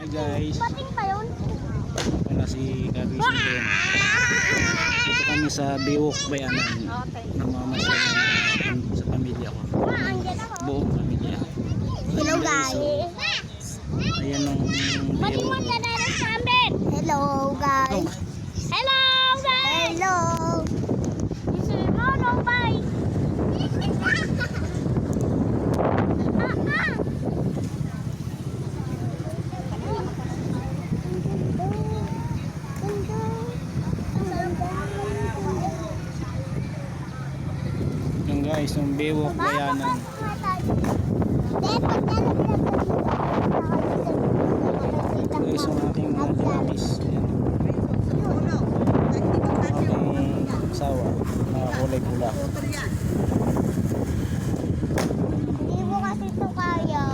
Guys, Bating pa yun. wala si Kagis doon. Dito kami sa Biwok Bayanan. Namamasyal sa pamilya ko. Andyan ako. Buong pamilya. Hello Guys, guys. so, ayan ang Bating Biwok. magkadara sa amin. Hello guys. Hello guys. Hello. This is Mono Bike. Yung guys, yung Biwok Bayanan. Guys, yung aking mga dinapis. Aking asawa, mga kulay pula. Hindi mo kasi ito kaya.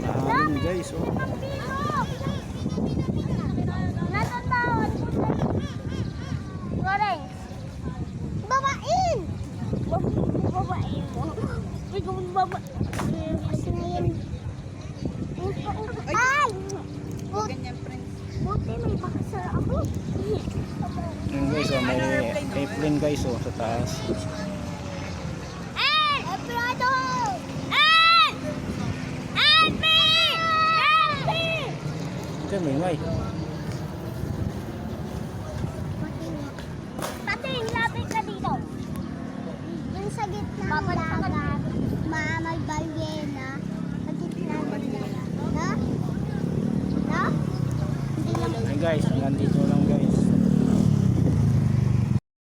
Dami guys, oh. Natataon. Goreng. Babain. Babain mo. Ikaw babain. Kasi na yan. Ay! Buti may bakasar ako. Yung guys, oh, may airplane guys, oh, sa taas. Ay! Eplado! Ay! Alpi! Alpi! Ito, may. Pating, lapit ka dito. Yung sa gitna.